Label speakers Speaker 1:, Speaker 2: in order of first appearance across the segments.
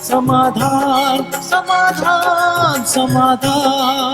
Speaker 1: समाधान समाधान समाधान।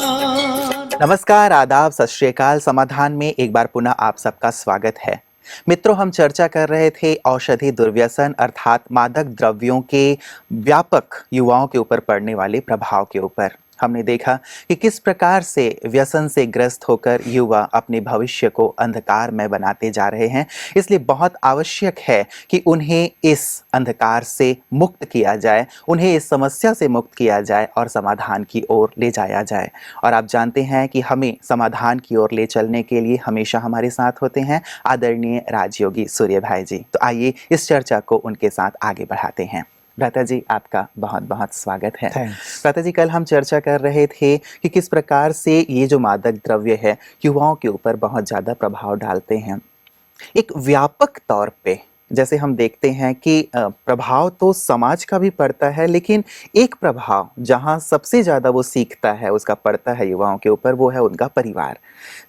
Speaker 2: नमस्कार, आदाब, सत श्री अकाल। समाधान में एक बार पुनः आप सबका स्वागत है। मित्रों, हम चर्चा कर रहे थे औषधि दुर्व्यसन अर्थात मादक द्रव्यों के व्यापक युवाओं के ऊपर पड़ने वाले प्रभाव के ऊपर। हमने देखा कि किस प्रकार से व्यसन से ग्रस्त होकर युवा अपने भविष्य को अंधकारमय बनाते जा रहे हैं। इसलिए बहुत आवश्यक है कि उन्हें इस अंधकार से मुक्त किया जाए, उन्हें इस समस्या से मुक्त किया जाए और समाधान की ओर ले जाया जाए। और आप जानते हैं कि हमें समाधान की ओर ले चलने के लिए हमेशा हमारे साथ होते हैं आदरणीय राजयोगी सूर्य भाई जी। तो आइए इस चर्चा को उनके साथ आगे बढ़ाते हैं। भ्राता जी, आपका बहुत बहुत स्वागत है। भ्राता जी, कल हम चर्चा कर रहे थे कि किस प्रकार से ये जो मादक द्रव्य है युवाओं के ऊपर बहुत ज़्यादा प्रभाव डालते हैं। एक व्यापक तौर पे जैसे हम देखते हैं कि प्रभाव तो समाज का भी पड़ता है, लेकिन एक प्रभाव जहाँ सबसे ज़्यादा वो सीखता है, उसका पड़ता है युवाओं के ऊपर, वो है उनका परिवार।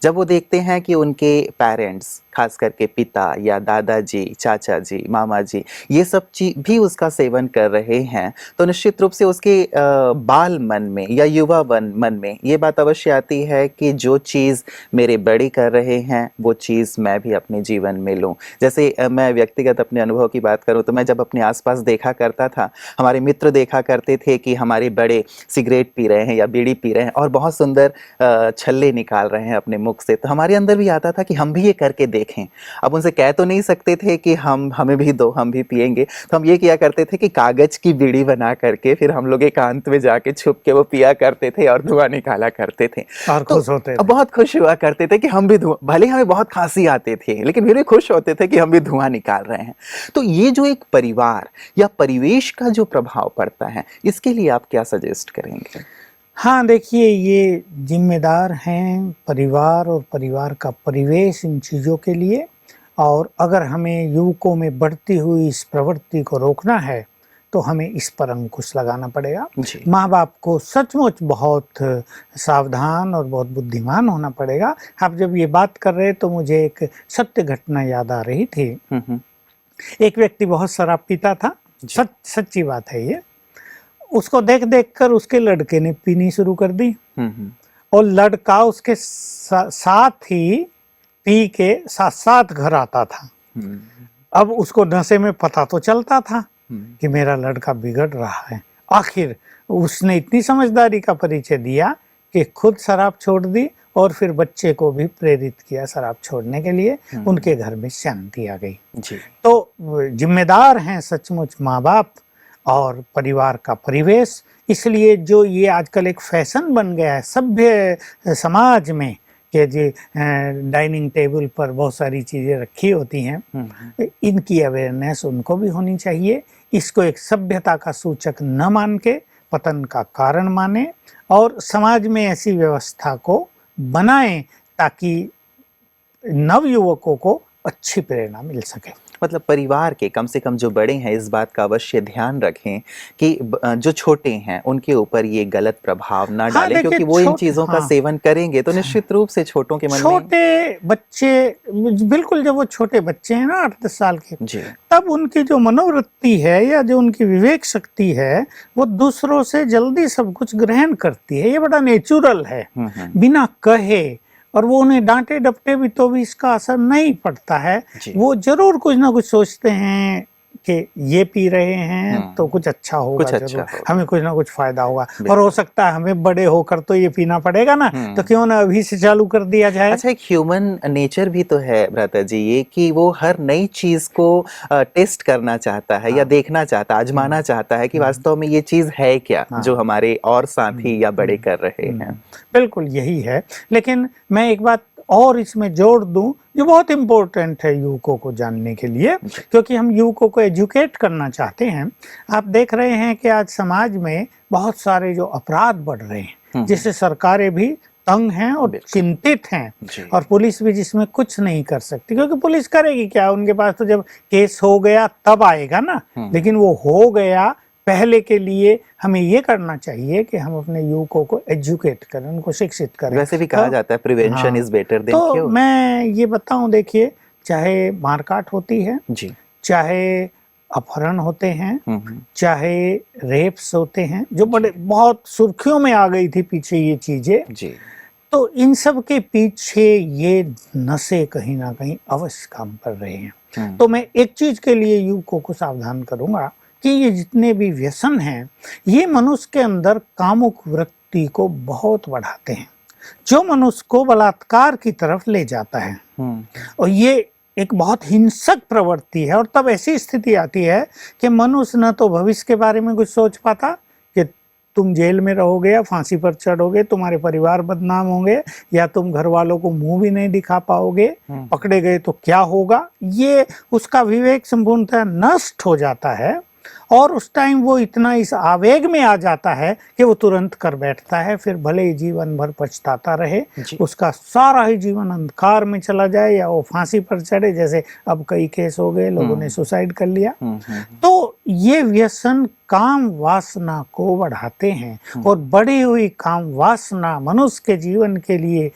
Speaker 2: जब वो देखते हैं कि उनके पेरेंट्स, खास करके पिता या दादाजी, चाचा जी, मामा जी, ये सब चीज भी उसका सेवन कर रहे हैं, तो निश्चित रूप से उसके बाल मन में या युवा मन में ये बात अवश्य आती है कि जो चीज़ मेरे बड़े कर रहे हैं वो चीज़ मैं भी अपने जीवन में लूँ। जैसे मैं व्यक्तिगत अपने अनुभव की बात करूँ तो मैं जब अपने आसपास देखा करता था, हमारे मित्र देखा करते थे कि हमारे बड़े सिगरेट पी रहे हैं या बीड़ी पी रहे हैं और बहुत सुंदर छल्ले निकाल रहे हैं अपने मुख से, तो हमारे अंदर भी आता था कि हम भी ये करके देखें। अब उनसे कह तो नहीं सकते थे कि हमें भी दो, हम भी पिएंगे, तो हम ये किया करते थे कि कागज की बीड़ी बना करके फिर हम लोग एकांत में जाके छुप के वो पिया करते थे और धुआं निकाला करते थे
Speaker 3: और खुश होते थे।
Speaker 2: बहुत खुश हुआ करते थे कि हम भी धुआं, भले हमें बहुत खांसी आती थी लेकिन फिर भी खुश होते थे कि हम भी धुआं निकाल रहे हैं। तो ये जो एक परिवार या परिवेश का जो प्रभाव पड़ता है, इसके लिए आप क्या सजेस्ट करेंगे?
Speaker 3: हाँ, देखिए, ये जिम्मेदार हैं परिवार और परिवार का परिवेश इन चीज़ों के लिए। और अगर हमें युवकों में बढ़ती हुई इस प्रवृत्ति को रोकना है तो हमें इस पर अंकुश लगाना पड़ेगा। माँ बाप को सचमुच बहुत सावधान और बहुत बुद्धिमान होना पड़ेगा। आप जब ये बात कर रहे तो मुझे एक सत्य घटना याद आ रही थी। एक व्यक्ति बहुत शराब पीता था, सच्ची बात है ये। उसको देख देख कर उसके लड़के ने पीनी शुरू कर दी और लड़का उसके साथ ही पी के साथ साथ घर आता था। अब उसको नशे में पता तो चलता था कि मेरा लड़का बिगड़ रहा है। आखिर उसने इतनी समझदारी का परिचय दिया कि खुद शराब छोड़ दी और फिर बच्चे को भी प्रेरित किया शराब छोड़ने के लिए। उनके घर में शांति आ गई। तो जिम्मेदार हैं सचमुच माँ बाप और परिवार का परिवेश। इसलिए जो ये आजकल एक फैशन बन गया है सभ्य समाज में कि जी डाइनिंग टेबल पर बहुत सारी चीज़ें रखी होती हैं, इनकी अवेयरनेस उनको भी होनी चाहिए। इसको एक सभ्यता का सूचक न मान के पतन का कारण माने और समाज में ऐसी व्यवस्था को बनाएं ताकि नवयुवकों को अच्छी प्रेरणा मिल सके।
Speaker 2: मतलब परिवार के कम से कम जो बड़े हैं इस बात का अवश्य ध्यान रखें कि जो छोटे हैं उनके ऊपर ये गलत प्रभाव ना डालें, क्योंकि वो इन चीजों का सेवन करेंगे तो निश्चित रूप से छोटों के मन में,
Speaker 3: छोटे बच्चे, बिल्कुल जब वो छोटे बच्चे हैं ना 8-10 साल के, तब उनकी जो मनोवृत्ति है या जो उनकी विवेक शक्ति है वो दूसरों से जल्दी सब कुछ ग्रहण करती है। ये बड़ा नेचुरल है, बिना कहे। और वो उन्हें डांटे डपटे भी तो भी इसका असर नहीं पड़ता है। वो जरूर कुछ ना कुछ सोचते हैं कि ये पी रहे हैं तो कुछ अच्छा होगा, हमें कुछ ना कुछ फायदा होगा और हो सकता है हमें बड़े होकर तो ये पीना पड़ेगा ना, तो क्यों ना अभी से चालू कर दिया जाए।
Speaker 2: अच्छा, एक ह्यूमन नेचर भी तो है भ्राता जी ये कि वो हर नई चीज को टेस्ट करना चाहता है या देखना चाहता है, आजमाना चाहता है कि वास्तव में ये चीज है क्या जो हमारे और साथी या बड़े कर रहे हैं।
Speaker 3: बिल्कुल यही है। लेकिन मैं एक बात और इसमें जोड़ दूं जो बहुत इम्पोर्टेंट है युवकों को जानने के लिए, क्योंकि हम युवकों को एजुकेट करना चाहते हैं। आप देख रहे हैं कि आज समाज में बहुत सारे जो अपराध बढ़ रहे हैं जिससे सरकारें भी तंग हैं और चिंतित हैं और पुलिस भी जिसमें कुछ नहीं कर सकती, क्योंकि पुलिस करेगी क्या, उनके पास तो जब केस हो गया तब आएगा ना। लेकिन वो हो गया पहले के लिए हमें ये करना चाहिए कि हम अपने युवकों को एजुकेट करें, उनको शिक्षित करें।
Speaker 2: वैसे भी कहा जाता है prevention is better than cure.
Speaker 3: तो मैं ये बताऊं, देखिए, चाहे मारकाट होती है जी, चाहे अपहरण होते हैं,
Speaker 2: हम्म,
Speaker 3: चाहे रेप्स होते हैं, जो बड़े बहुत सुर्खियों में आ गई थी पीछे ये चीजें।
Speaker 2: जी।
Speaker 3: तो इन सब के पीछे ये नशे कहीं ना कहीं अवश्य काम कर रहे हैं। तो मैं एक चीज के लिए युवकों को सावधान करूंगा कि ये जितने भी व्यसन हैं, ये मनुष्य के अंदर कामुक वृत्ति को बहुत बढ़ाते हैं, जो मनुष्य को बलात्कार की तरफ ले जाता है। और ये एक बहुत हिंसक प्रवृत्ति है। और तब ऐसी स्थिति आती है कि मनुष्य न तो भविष्य के बारे में कुछ सोच पाता कि तुम जेल में रहोगे या फांसी पर चढ़ोगे, तुम्हारे परिवार बदनाम होंगे, या तुम घर वालों को मुंह भी नहीं दिखा पाओगे, पकड़े गए तो क्या होगा। ये उसका विवेक संपूर्णतः नष्ट हो जाता है। और उस टाइम वो इतना इस आवेग में आ जाता है कि वो तुरंत कर बैठता है, फिर भले ही जीवन भर पछताता रहे, उसका सारा ही जीवन अंधकार में चला जाए या वो फांसी पर चढ़े, जैसे अब कई केस हो गए, लोगों ने सुसाइड कर लिया। तो ये व्यसन काम वासना को बढ़ाते हैं, और बढ़ी हुई काम वासना मनुष्य के जीवन के लिए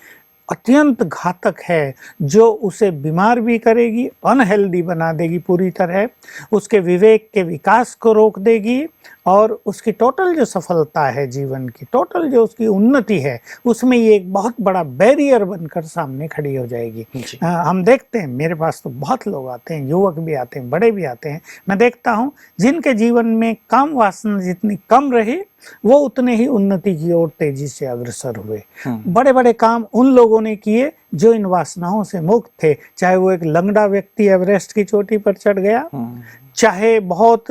Speaker 3: अत्यंत घातक है, जो उसे बीमार भी करेगी, अनहेल्दी बना देगी पूरी तरह, उसके विवेक के विकास को रोक देगी, और उसकी टोटल जो सफलता है जीवन की, टोटल जो उसकी उन्नति है, उसमें ये एक बहुत बड़ा बैरियर बनकर सामने खड़ी हो जाएगी। हम देखते हैं, मेरे पास तो बहुत लोग आते हैं, युवक भी आते हैं, बड़े भी आते हैं, मैं देखता हूँ जिनके जीवन में काम वासना जितनी कम रही, वो उतने ही उन्नति की ओर तेजी से अग्रसर हुए। बड़े बड़े काम उन लोगों ने किए जो इन वासनाओं से मुक्त थे, चाहे वो एक लंगड़ा व्यक्ति एवरेस्ट की चोटी पर चढ़ गया, चाहे बहुत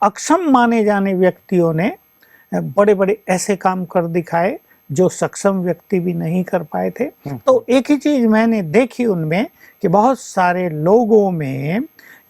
Speaker 3: अक्षम माने जाने व्यक्तियों ने बड़े बड़े ऐसे काम कर दिखाए जो सक्षम व्यक्ति भी नहीं कर पाए थे। तो एक ही चीज मैंने देखी उनमें कि बहुत सारे लोगों में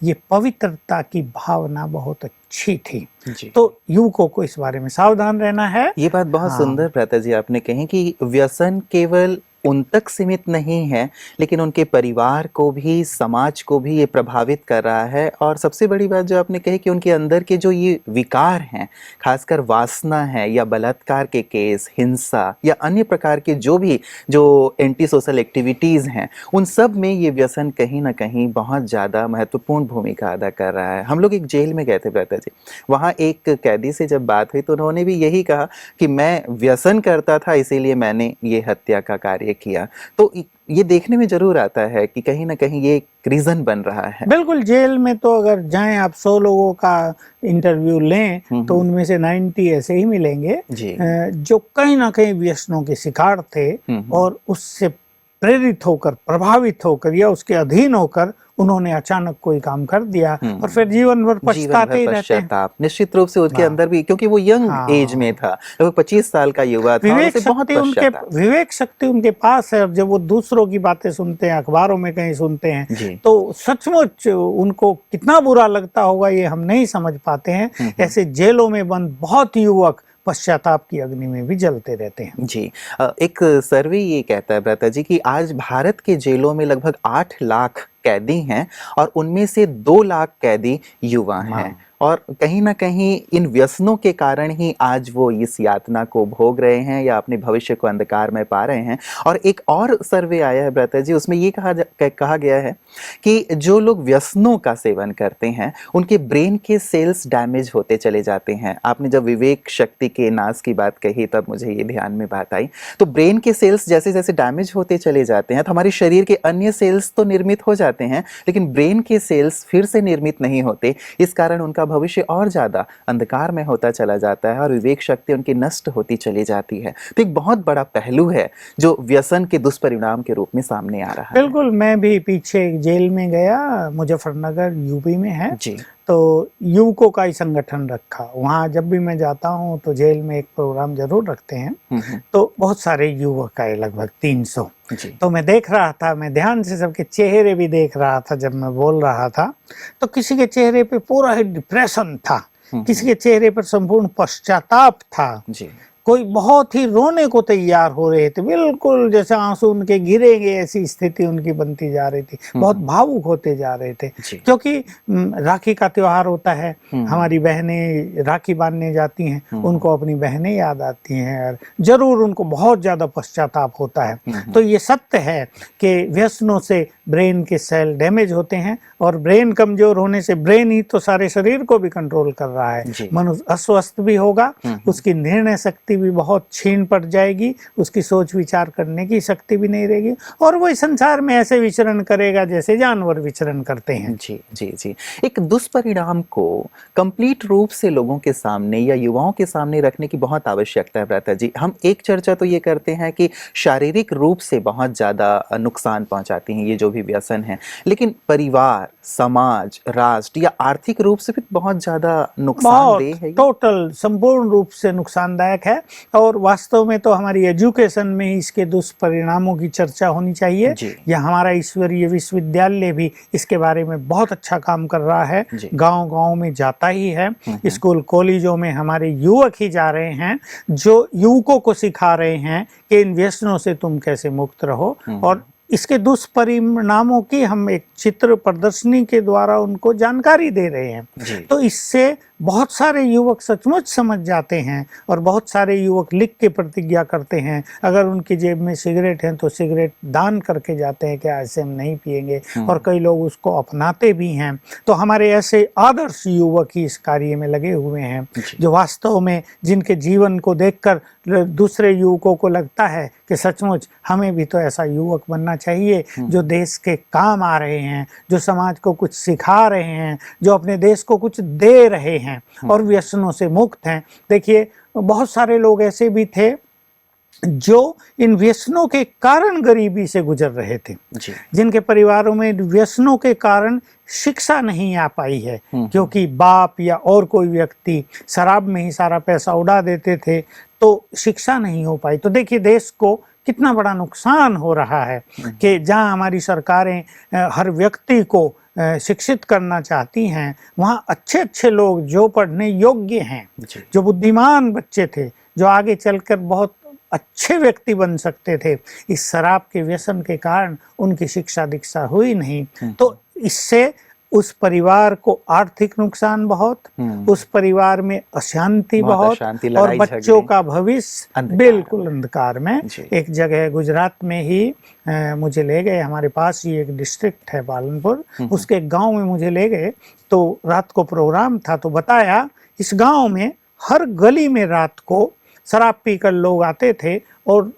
Speaker 3: ये पवित्रता की भावना बहुत अच्छी थी। तो युवकों को इस बारे में सावधान रहना है।
Speaker 2: ये बात बहुत सुंदर भ्राता जी आपने कही कि व्यसन केवल उन तक सीमित नहीं है, लेकिन उनके परिवार को भी, समाज को भी ये प्रभावित कर रहा है। और सबसे बड़ी बात जो आपने कही कि उनके अंदर के जो ये विकार हैं, खासकर वासना है या बलात्कार के केस, हिंसा या अन्य प्रकार के जो एंटी सोशल एक्टिविटीज़ हैं, उन सब में ये व्यसन कहीं ना कहीं बहुत ज़्यादा महत्वपूर्ण भूमिका अदा कर रहा है। हम लोग एक जेल में गए थे भ्राता जी, वहाँ एक कैदी से जब बात हुई तो उन्होंने भी यही कहा कि मैं व्यसन करता था, इसीलिए मैंने ये हत्या का कार्य किया। तो ये देखने में जरूर आता है कि कहीं ना कहीं ये एक रीजन बन रहा है।
Speaker 3: बिल्कुल, जेल में तो अगर जाएं आप 100 लोगों का इंटरव्यू लें तो उनमें से 90 ऐसे ही मिलेंगे जो कहीं ना कहीं व्यसनों के शिकार थे, और उससे प्रेरित होकर, प्रभावित होकर या उसके अधीन होकर उन्होंने अचानक कोई काम कर दिया और फिर जीवन भर पछताते ही रहते हैं।
Speaker 2: निश्चित रूप से उसके अंदर भी, क्योंकि वो यंग एज में था, लगभग 25 साल का युवा था,
Speaker 3: विवेक शक्ति उनके पास है। और जब वो दूसरों की बातें सुनते हैं, अखबारों में कहीं सुनते हैं, तो सचमुच उनको कितना बुरा लगता होगा ये हम नहीं समझ पाते हैं। ऐसे जेलों में बंद बहुत युवक पश्चाताप की अग्नि में भी जलते रहते हैं।
Speaker 2: जी, एक सर्वे ये कहता है भ्राता जी कि आज भारत के जेलों में लगभग 8 लाख कैदी हैं, और उनमें से 2 लाख कैदी युवा हैं। और कहीं ना कहीं इन व्यसनों के कारण ही आज वो इस यातना को भोग रहे हैं या अपने भविष्य को अंधकार में पा रहे हैं। और एक और सर्वे आया है भ्राता जी, उसमें ये कहा गया है कि जो लोग व्यसनों का सेवन करते हैं उनके ब्रेन के सेल्स डैमेज होते चले जाते हैं। आपने जब विवेक शक्ति के नाश की बात कही तब मुझे ये ध्यान में बात आई। तो ब्रेन के सेल्स जैसे जैसे डैमेज होते चले जाते हैं तो हमारे शरीर के अन्य सेल्स तो निर्मित हो जाते हैं, लेकिन ब्रेन के सेल्स फिर से निर्मित नहीं होते। इस कारण उनका भविष्य और ज्यादा अंधकार में होता चला जाता है और विवेक शक्ति उनकी नष्ट होती चली जाती है। तो एक बहुत बड़ा पहलू है जो व्यसन के दुष्परिणाम के रूप में सामने आ रहा है।
Speaker 3: बिल्कुल, मैं भी पीछे एक जेल में गया, मुजफ्फरनगर यूपी में है
Speaker 2: जी।
Speaker 3: तो युवकों का ही संगठन रखा। वहाँ जब भी मैं जाता हूँ तो जेल में एक प्रोग्राम जरूर रखते हैं। तो बहुत सारे युवक आए, लगभग 300। तो मैं देख रहा था, मैं ध्यान से सबके चेहरे भी देख रहा था जब मैं बोल रहा था। तो किसी के चेहरे पे पूरा ही डिप्रेशन था, किसी के चेहरे पर संपूर्ण पश्चाताप था, कोई बहुत ही रोने को तैयार हो रहे थे, बिल्कुल जैसे आंसू उनके गिरेंगे ऐसी स्थिति उनकी बनती जा रही थी, बहुत भावुक होते जा रहे थे। क्योंकि राखी का त्योहार होता है, हमारी बहनें राखी बांधने जाती हैं, उनको अपनी बहनें याद आती हैं और जरूर उनको बहुत ज्यादा पश्चाताप होता है। तो ये सत्य है कि व्यसनों से ब्रेन के सेल डैमेज होते हैं और ब्रेन कमजोर होने से ब्रेन ही तो सारे शरीर को भी कंट्रोल कर रहा है, मनुष्य अस्वस्थ भी होगा, उसकी निर्णय शक्ति भी बहुत छीन पड़ जाएगी, उसकी सोच विचार करने की शक्ति भी नहीं रहेगी और वो इस संसार में ऐसे विचरण करेगा जैसे जानवर विचरण करते हैं।
Speaker 2: जी जी जी। एक दुष्परिणाम को कंप्लीट रूप से लोगों के सामने या युवाओं के सामने रखने की बहुत आवश्यकता है भ्राता जी। हम एक चर्चा तो ये करते हैं कि शारीरिक रूप से बहुत ज्यादा नुकसान पहुंचाती हैं ये जो भी व्यसन है, लेकिन परिवार, समाज, राष्ट्र या आर्थिक रूप से भी बहुत ज्यादा नुकसानदेह है।
Speaker 3: टोटल संपूर्ण रूप से नुकसानदायक है और वास्तव में तो हमारी एजुकेशन में ही इसके दुष्परिणामों की चर्चा होनी चाहिए। या हमारा ईश्वरीय विश्वविद्यालय भी इसके बारे में बहुत अच्छा काम कर रहा है, गांव-गांव में जाता ही है, स्कूल कॉलेजों में हमारे युवक ही जा रहे हैं जो युवकों को सिखा रहे हैं कि इन व्यसनों से तुम कैसे मुक्त रहो और इसके दुष्परिणामों की हम एक चित्र प्रदर्शनी के द्वारा उनको जानकारी दे रहे हैं। तो इससे बहुत सारे युवक सचमुच समझ जाते हैं और बहुत सारे युवक लिख के प्रतिज्ञा करते हैं, अगर उनकी जेब में सिगरेट है तो सिगरेट दान करके जाते हैं कि आज से हम नहीं पिएंगे और कई लोग उसको अपनाते भी हैं। तो हमारे ऐसे आदर्श युवक ही इस कार्य में लगे हुए हैं जो वास्तव में जिनके जीवन को देखकर दूसरे युवकों को लगता है कि सचमुच हमें भी तो ऐसा युवक बनना चाहिए जो देश के काम आ रहे हैं, जो समाज को कुछ सिखा रहे हैं, जो अपने देश को कुछ दे रहे हैं और व्यसनों से मुक्त हैं। देखिए बहुत सारे लोग ऐसे भी थे जो इन व्यसनों के कारण गरीबी से गुजर रहे थे, जिनके परिवारों में व्यसनों के कारण शिक्षा नहीं आ पाई है क्योंकि बाप या और कोई व्यक्ति शराब में ही सारा पैसा उड़ा देते थे तो शिक्षा नहीं हो पाई। तो देखिए देश को कितना बड़ा नुकसान हो रहा है कि जहां हमारी सरकारें हर व्यक्ति को शिक्षित करना चाहती हैं, वहां अच्छे अच्छे लोग जो पढ़ने योग्य हैं, जो बुद्धिमान बच्चे थे, जो आगे चलकर बहुत अच्छे व्यक्ति बन सकते थे, इस शराब के व्यसन के कारण उनकी शिक्षा दीक्षा हुई नहीं। तो इससे उस परिवार को आर्थिक नुकसान बहुत, उस परिवार में अशांति बहुत और बच्चों का भविष्य बिल्कुल अंधकार में। एक जगह गुजरात में ही मुझे ले गए, हमारे पास ही एक डिस्ट्रिक्ट है पालनपुर, उसके गांव में मुझे ले गए तो रात को प्रोग्राम था तो बताया इस गांव में हर गली में रात को शराब पीकर लोग आते थे और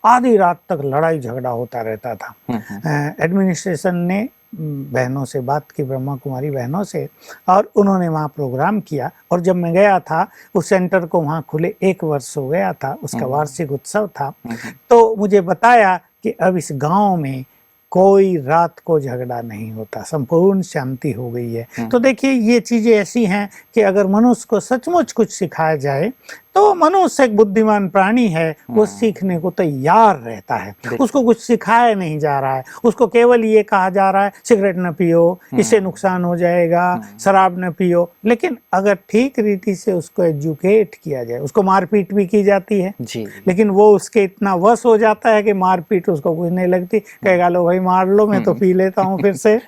Speaker 3: आधी रात तक लड़ाई झगड़ा होता रहता था। एडमिनिस्ट्रेशन ने बहनों से बात की, ब्रह्मा कुमारी बहनों से, और उन्होंने वहाँ प्रोग्राम किया और जब मैं गया था उस सेंटर को वहाँ खुले 1 वर्ष हो गया था, उसका वार्षिक उत्सव था, तो मुझे बताया कि अब इस गांव में कोई रात को झगड़ा नहीं होता, संपूर्ण शांति हो गई है। तो देखिए ये चीजें ऐसी हैं कि अगर मनुष्य को सचमुच कुछ सिखाया जाए तो मनुष्य एक बुद्धिमान प्राणी है, वो सीखने को तैयार रहता है। उसको कुछ सिखाया नहीं जा रहा है, उसको केवल ये कहा जा रहा है सिगरेट न पियो, इससे नुकसान हो जाएगा, शराब न पियो। लेकिन अगर ठीक रीति से उसको एजुकेट किया जाए, उसको मारपीट भी की जाती है लेकिन वो उसके इतना वश हो जाता है कि मारपीट उसको कुछ नहीं लगती, कहेगा लो भाई मार लो, मैं तो पी लेता हूँ फिर से।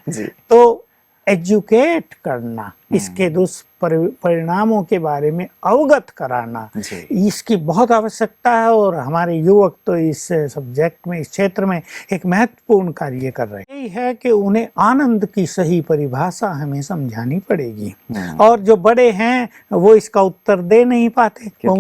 Speaker 3: तो एजुकेट करना, इसके दुष्परिणामों के बारे में अवगत कराना, इसकी बहुत आवश्यकता है और हमारे युवक तो इस सब्जेक्ट में, इस क्षेत्र में एक महत्वपूर्ण कार्य कर रहे हैं। यही है कि उन्हें आनंद की सही परिभाषा हमें समझानी पड़ेगी और जो बड़े हैं वो इसका उत्तर दे नहीं पाते, वो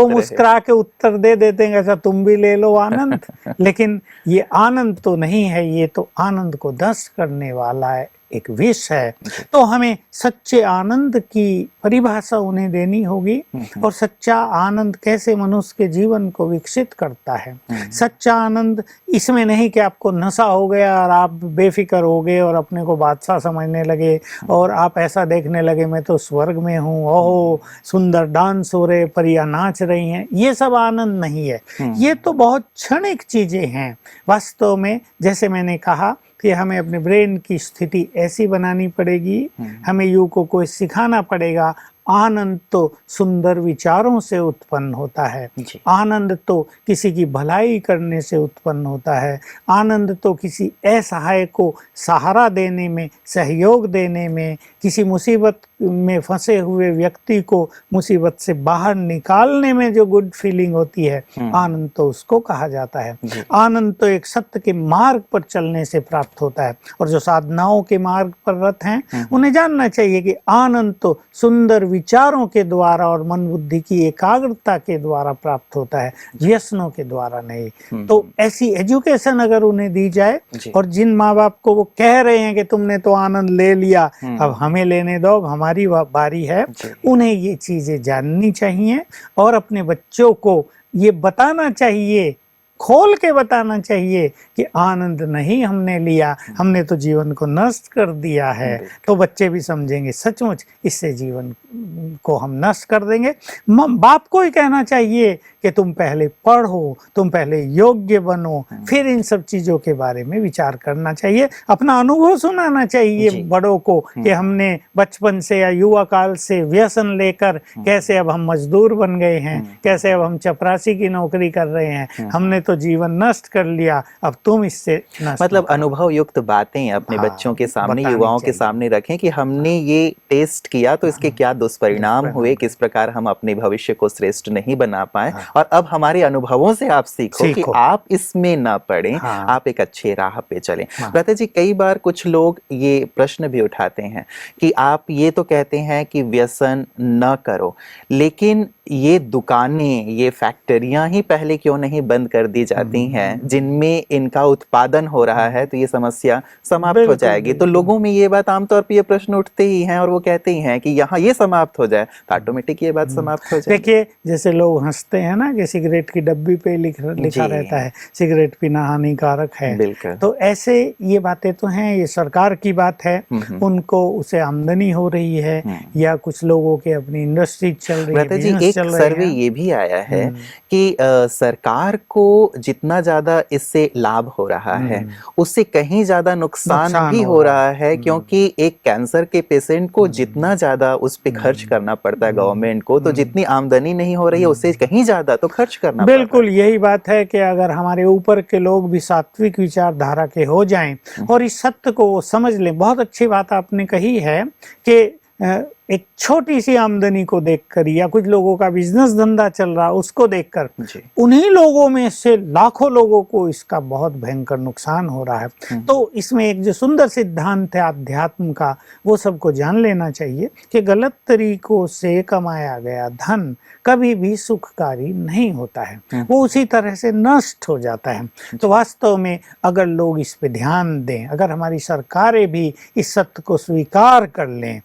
Speaker 3: मुस्कुरा के उत्तर दे देते हैं, अच्छा तुम भी ले लो आनंद। लेकिन ये आनंद तो नहीं है, ये तो आनंद को दस्त करने वाला है, एक विष है। तो हमें सच्चे आनंद की परिभाषा उन्हें देनी होगी और सच्चा आनंद कैसे मनुष्य के जीवन को विकसित करता है। सच्चा आनंद इसमें नहीं कि आपको नशा हो गया और आप बेफिक्र हो गए और अपने को बादशाह समझने लगे और आप ऐसा देखने लगे मैं तो स्वर्ग में हूँ, ओहो सुंदर डांस हो रहे, परियां नाच रही हैं। ये सब आनंद नहीं है, ये तो बहुत क्षणिक चीजें हैं। वास्तव में जैसे मैंने कहा कि हमें अपने ब्रेन की स्थिति ऐसी बनानी पड़ेगी, हमें युवकों को सिखाना पड़ेगा आनंद तो सुंदर विचारों से उत्पन्न होता है,
Speaker 2: जी।
Speaker 3: आनंद तो किसी की भलाई करने से उत्पन्न होता है, आनंद तो किसी असहाय को सहारा देने में, सहयोग देने में, किसी मुसीबत में फंसे हुए व्यक्ति को मुसीबत से बाहर निकालने में जो गुड फीलिंग होती है, आनंद तो उसको कहा जाता है। आनंद तो एक सत्य के मार्ग पर चलने से प्राप्त होता है, और जो साधनाओं के मार्ग पर रत हैं उन्हें जानना चाहिए कि आनंद तो सुंदर विचारों के द्वारा और मन बुद्धि की एकाग्रता के द्वारा प्राप्त होता है, व्यसनों के द्वारा नहीं। तो ऐसी एजुकेशन अगर उन्हें दी जाए, और जिन माँ बाप को वो कह रहे हैं कि तुमने तो आनंद ले लिया, अब हमें लेने दो, अब हमारी बारी है, उन्हें ये चीजें जाननी चाहिए और अपने बच्चों को ये बताना चाहिए, खोल के बताना चाहिए कि आनंद नहीं हमने लिया, हमने तो जीवन को नष्ट कर दिया है। तो बच्चे भी समझेंगे सचमुच इससे जीवन को हम नष्ट कर देंगे। बाप को ही कहना चाहिए कि तुम पहले पढ़ो, तुम पहले योग्य बनो, फिर इन सब चीजों के बारे में विचार करना चाहिए। अपना अनुभव सुनाना चाहिए बड़ों को कि हमने बचपन से या युवा काल से व्यसन लेकर कैसे अब हम मजदूर बन गए हैं, कैसे अब हम चपरासी की नौकरी कर रहे हैं, हमने तो जीवन नष्ट कर लिया, अब तुम इससे नष्ट
Speaker 2: मतलब अनुभव युक्त बातें अपने बच्चों के सामने, युवाओं के सामने रखें कि हमने ये टेस्ट किया तो इसके क्या दुष्परिणाम हुए, किस प्रकार हम अपने भविष्य को श्रेष्ठ नहीं बना पाए, और अब हमारे अनुभवों से आप सीखो कि आप इसमें ना पड़े, आप एक अच्छे राह पे चलें। लता जी, कई बार कुछ लोग ये प्रश्न भी उठाते हैं कि आप ये तो कहते हैं कि व्यसन न करो, लेकिन ये दुकानें, ये फैक्ट्रियां ही पहले क्यों नहीं बंद कर दी जाती हैं जिनमें इनका उत्पादन हो रहा है, तो ये समस्या समाप्त हो जाएगी। तो लोगों में ये बात आमतौर पर ये प्रश्न उठते ही हैं और वो कहते ही हैं कि यहाँ ये समाप्त हो जाए तो ऑटोमेटिक ये बात समाप्त हो जाए।
Speaker 3: देखिए, जैसे लोग हंसते हैं ना कि सिगरेट की डब्बी पे लिखा रहता है सिगरेट पीना हानिकारक है, तो ऐसे ये बातें तो हैं, ये सरकार की बात है, उनको उसे आमदनी हो रही है या कुछ लोगों के अपनी इंडस्ट्री चल रही है,
Speaker 2: जी, एक सर्वे ये भी आया है कि सरकार को जितना ज्यादा इससे लाभ हो रहा है उससे कहीं ज्यादा नुकसान भी हो रहा है, क्योंकि एक कैंसर के पेशेंट को जितना ज्यादा उस पे खर्च करना पड़ता है गवर्नमेंट को, तो जितनी आमदनी नहीं हो रही है उससे कहीं ज्यादा तो खर्च करना पड़ता है।
Speaker 3: बिल्कुल यही बात है कि अगर हमारे ऊपर के लोग भी सात्विक विचारधारा के हो जाएं और इस सत्य को वो समझ लें। बहुत अच्छी बात आपने कही है कि एक छोटी सी आमदनी को देखकर या कुछ लोगों का बिजनेस धंधा चल रहा उसको देखकर उन्हीं लोगों में से लाखों लोगों को इसका बहुत भयंकर नुकसान हो रहा है। तो इसमें एक जो सुंदर सिद्धांत है अध्यात्म का, वो सबको जान लेना चाहिए कि गलत तरीकों से कमाया गया धन कभी भी सुखकारी नहीं होता है, वो उसी तरह से नष्ट हो जाता है। तो वास्तव में अगर लोग इस पे ध्यान दें, अगर हमारी सरकारें भी इस सत्य को स्वीकार कर लें,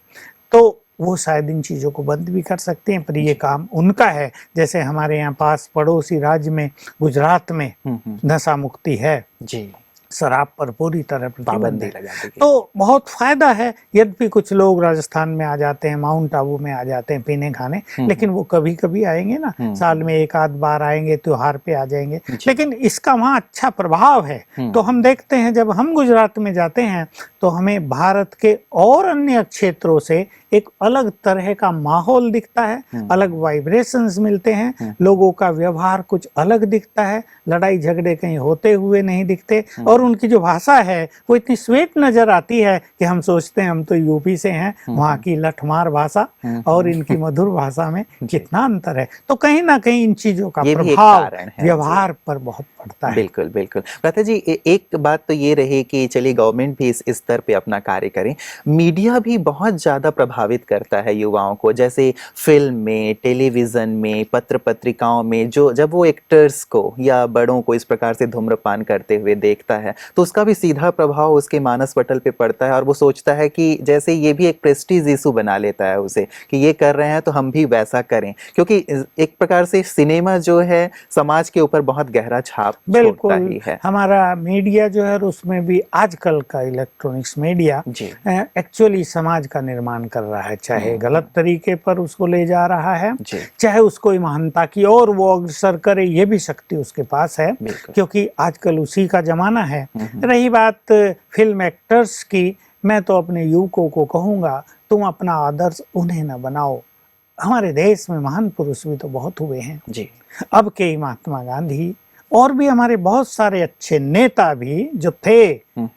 Speaker 3: तो वो शायद इन चीज़ों को बंद भी कर सकते हैं, पर ये काम उनका है। जैसे हमारे यहाँ पास पड़ोसी राज्य में गुजरात में नशा मुक्ति है जी, शराब पर पूरी तरह प्रतिबंध है, तो बहुत फायदा है। यद्यपि कुछ लोग राजस्थान में आ जाते हैं, माउंट आबू में आ जाते हैं पीने खाने, लेकिन वो कभी कभी आएंगे ना, साल में एक आध बार आएंगे, त्योहार पे आ जाएंगे, लेकिन इसका वहाँ अच्छा प्रभाव है। तो हम देखते हैं जब हम गुजरात में जाते हैं तो हमें भारत के और अन्य क्षेत्रों से एक अलग तरह का माहौल दिखता है, अलग वाइब्रेशंस मिलते हैं, लोगों का व्यवहार कुछ अलग दिखता है, लड़ाई झगड़े कहीं होते हुए नहीं दिखते, और उनकी जो भाषा है वो इतनी स्वीट नजर आती है कि हम सोचते हैं हम तो यूपी से हैं, वहाँ की लठमार भाषा और इनकी मधुर भाषा में कितना अंतर है। तो कहीं ना कहीं इन चीजों का प्रभाव व्यवहार पर बहुत पड़ता है।
Speaker 2: बिल्कुल बिल्कुल। लता जी, एक बात तो ये रही कि चलिए गवर्नमेंट भी इस स्तर पे अपना कार्य करें, मीडिया भी बहुत ज्यादा प्रभावित करता है युवाओं को, जैसे फिल्म में, टेलीविजन में, पत्र पत्रिकाओं में, जो जब वो एक्टर्स को या बड़ों को इस प्रकार से धूम्रपान करते हुए देखता है तो उसका भी सीधा प्रभाव उसके मानस पटल पे पड़ता है, और वो सोचता है कि जैसे ये भी एक प्रेस्टीज इशू बना लेता है उसे कि ये कर रहे हैं तो हम भी वैसा करें, क्योंकि एक प्रकार से सिनेमा जो है समाज के ऊपर बहुत गहरा छाप छोड़ता ही है।
Speaker 3: हमारा मीडिया जो है उसमें भी आजकल का इलेक्ट्रॉनिक्स मीडिया एक्चुअली समाज का निर्माण कर रहा है, चाहे गलत तरीके पर उसको ले जा रहा है, चाहे उसको महानता की और वो अग्रसर करे, ये भी शक्ति उसके पास है, क्योंकि आजकल उसी का जमाना है। रही बात फिल्म एक्टर्स की, मैं तो अपने युवकों को कहूँगा तुम अपना आदर्श उन्हें न बनाओ, हमारे देश में महान पुरुष भी तो बहुत हुए हैं।
Speaker 2: जी।
Speaker 3: अब के महात्मा गांधी और भी हमारे बहुत सारे अच्छे नेता भी जो थे,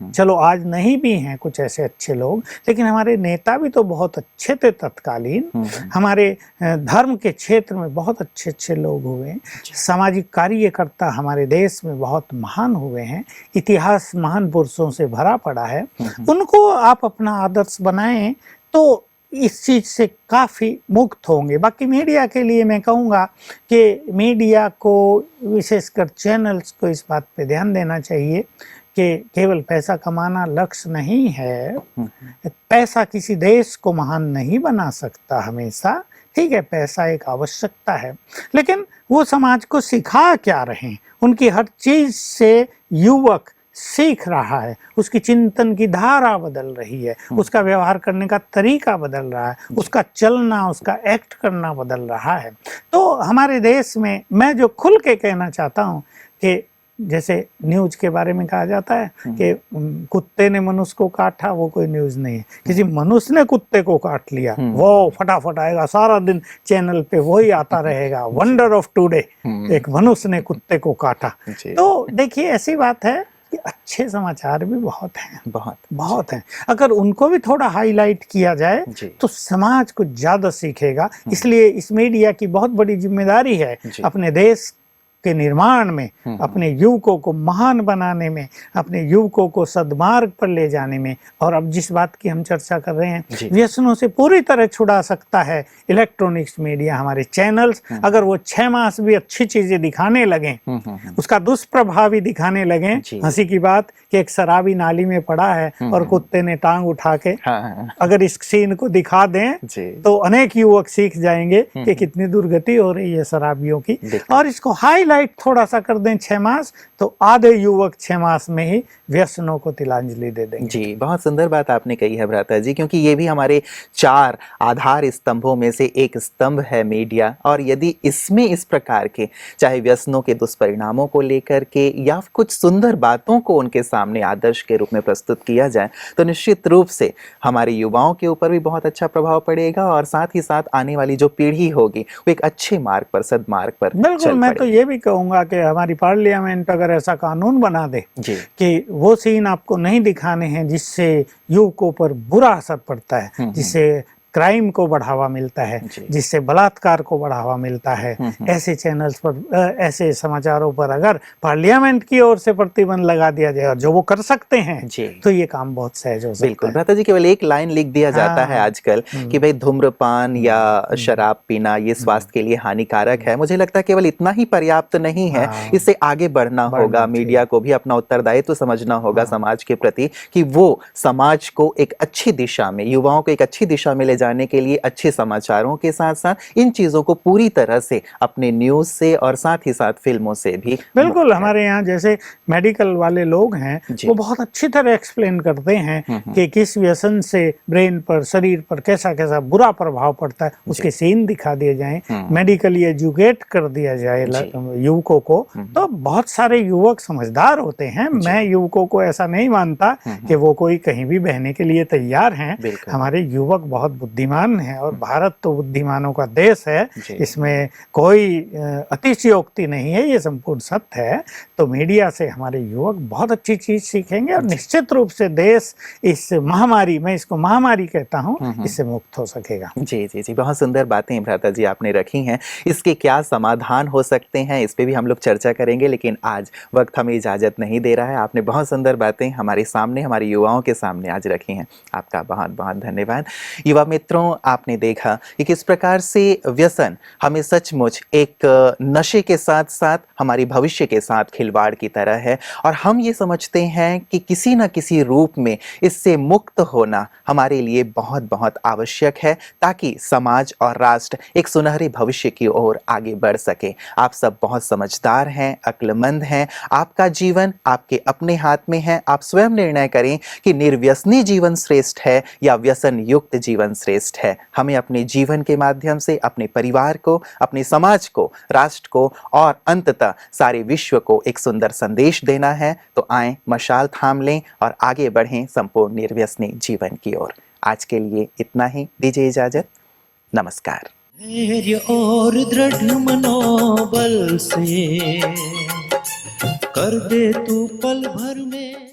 Speaker 3: चलो आज नहीं भी हैं कुछ ऐसे अच्छे लोग, लेकिन हमारे नेता भी तो बहुत अच्छे थे तत्कालीन। हमारे धर्म के क्षेत्र में बहुत अच्छे अच्छे लोग हुए, सामाजिक कार्यकर्ता हमारे देश में बहुत महान हुए हैं, इतिहास महान पुरुषों से भरा पड़ा है। उनको आप अपना आदर्श बनाएं तो इस चीज से काफी मुक्त होंगे। बाकी मीडिया के लिए मैं कहूँगा कि मीडिया को, विशेषकर चैनल्स को, इस बात पे ध्यान देना चाहिए कि केवल पैसा कमाना लक्ष्य नहीं है। पैसा किसी देश को महान नहीं बना सकता हमेशा, ठीक है, पैसा एक आवश्यकता है, लेकिन वो समाज को सिखा क्या रहे हैं, उनकी हर चीज से युवक सीख रहा है, उसकी चिंतन की धारा बदल रही है, उसका व्यवहार करने का तरीका बदल रहा है, उसका चलना, उसका एक्ट करना बदल रहा है। तो हमारे देश में मैं जो खुल के कहना चाहता हूँ कि जैसे न्यूज के बारे में कहा जाता है कि कुत्ते ने मनुष्य को काटा, वो कोई न्यूज नहीं है। किसी मनुष्य ने कुत्ते को काट लिया, वो फटाफट आएगा, सारा दिन चैनल पे वही आता रहेगा, वंडर ऑफ टुडे, एक मनुष्य ने कुत्ते को काटा। तो देखिए ऐसी बात है कि अच्छे समाचार भी बहुत हैं, बहुत हैं। अगर उनको भी थोड़ा हाईलाइट किया जाए तो समाज कुछ ज्यादा सीखेगा। इसलिए इस मीडिया की बहुत बड़ी जिम्मेदारी है अपने देश के निर्माण में, अपने युवकों को महान बनाने में, अपने युवकों को सद्मार्ग पर ले जाने में। और अब जिस बात की हम चर्चा कर रहे हैं, व्यसनों से पूरी तरह छुड़ा सकता है इलेक्ट्रॉनिक्स मीडिया, हमारे चैनल्स। अगर वो 6 मास भी अच्छी चीजें दिखाने लगें, उसका दुष्प्रभाव भी दिखाने लगें। हंसी की बात कि एक शराबी नाली में पड़ा है और कुत्ते ने टांग उठा के अगर इस सीन को दिखा दें तो अनेक युवक सीख जाएंगे कि कितनी दुर्गति हो रही है शराबियों की। और इसको हाईलाइट थोड़ा सा कर दें 6 मास, तो आधे युवक 6 मास में ही व्यसनों को तिलांजलि दे देंगे।
Speaker 2: जी, बहुत सुंदर बात आपने कही है भ्राता जी, क्योंकि ये भी हमारे 4 आधार स्तंभों में से एक स्तंभ है मीडिया। और यदि इसमें इस प्रकार के, चाहे व्यसनों के दुष्परिणामों को लेकर के या कुछ सुंदर बातों को उनके सामने आदर्श के रूप में प्रस्तुत किया जाए, तो निश्चित रूप से हमारे युवाओं के ऊपर भी बहुत अच्छा प्रभाव पड़ेगा और साथ ही साथ आने वाली जो पीढ़ी होगी वो एक अच्छे मार्ग पर, सद्मार्ग पर
Speaker 3: बिल्कुल। मैं तो ये भी कहूंगा कि हमारी पार्लियामेंट अगर ऐसा कानून बना दे कि वो सीन आपको नहीं दिखाने हैं जिससे युवकों पर बुरा असर पड़ता है, जिससे क्राइम को बढ़ावा मिलता है, जिससे बलात्कार को बढ़ावा मिलता है, ऐसे चैनल्स पर, ऐसे समाचारों पर अगर पार्लियामेंट की ओर से प्रतिबंध लगा दिया जाए, और जो वो कर सकते हैं, तो ये काम बहुत सहज हो सकता है।
Speaker 2: बिल्कुल भ्राता जी, केवल एक लाइन लिख दिया जाता है आजकल कि भाई धूम्रपान या शराब पीना ये स्वास्थ्य के लिए हानिकारक है। मुझे लगता है केवल इतना ही पर्याप्त नहीं है, इससे आगे बढ़ना होगा। मीडिया को भी अपना उत्तरदायित्व समझना होगा समाज के प्रति, कि वो समाज को एक अच्छी दिशा में, युवाओं को एक अच्छी दिशा में ले जाने के लिए अच्छे समाचारों के साथ साथ इन चीजों को पूरी तरह से अपने न्यूज से और साथ ही साथ फिल्मों से भी।
Speaker 3: बिल्कुल, हमारे यहाँ जैसे मेडिकल वाले लोग हैं वो बहुत अच्छी तरह एक्सप्लेन करते हैं कि किस व्यसन से ब्रेन पर, शरीर पर कैसा कैसा बुरा प्रभाव पड़ता है, उसके सीन दिखा दिए जाएं, मेडिकली एजुकेट कर दिया जाए युवकों को, तो बहुत सारे युवक समझदार होते हैं। मैं युवकों को ऐसा नहीं मानता कि वो कोई कहीं भी बहने के लिए तैयार हैं। हमारे युवक बहुत बुद्धिमान है और भारत तो बुद्धिमानों का देश है, इसमें कोई अतिशयोक्ति नहीं है, ये संपूर्ण सत्य है। तो मीडिया से हमारे युवक बहुत अच्छी चीज सीखेंगे और निश्चित रूप से देश इस महामारी, मैं इसको महामारी कहता हूँ, इससे मुक्त हो सकेगा।
Speaker 2: जी जी जी, बहुत सुंदर बातें भ्राता जी आपने रखी हैं। इसके क्या समाधान हो सकते हैं, इस पे भी हम लोग चर्चा करेंगे, लेकिन आज वक्त हमें इजाजत नहीं दे रहा है। आपने बहुत सुंदर बातें हमारे सामने, हमारे युवाओं के सामने आज रखी हैं, आपका बहुत बहुत धन्यवाद। युवा मित्रों, आपने देखा कि किस प्रकार से व्यसन हमें सचमुच एक नशे के साथ साथ हमारी भविष्य के साथ खिलवाड़ की तरह है, और हम ये समझते हैं कि किसी न किसी रूप में इससे मुक्त होना हमारे लिए बहुत बहुत आवश्यक है, ताकि समाज और राष्ट्र एक सुनहरे भविष्य की ओर आगे बढ़ सके। आप सब बहुत समझदार हैं, अक्लमंद हैं, आपका जीवन आपके अपने हाथ में है। आप स्वयं निर्णय करें कि निर्व्यसनी जीवन श्रेष्ठ है या व्यसन युक्त जीवन श्रेष्ठ है। हमें अपने जीवन के माध्यम से अपने परिवार को, अपने समाज को, राष्ट्र को और अंततः सारे विश्व को एक सुंदर संदेश देना है। तो आएं, मशाल थाम लें और आगे बढ़ें संपूर्ण निर्व्यसनी जीवन की ओर। आज के लिए इतना ही, दीजिए इजाजत, नमस्कार।
Speaker 1: धैर्य और दृढ़ मनोबल से कर दे तू पल भर में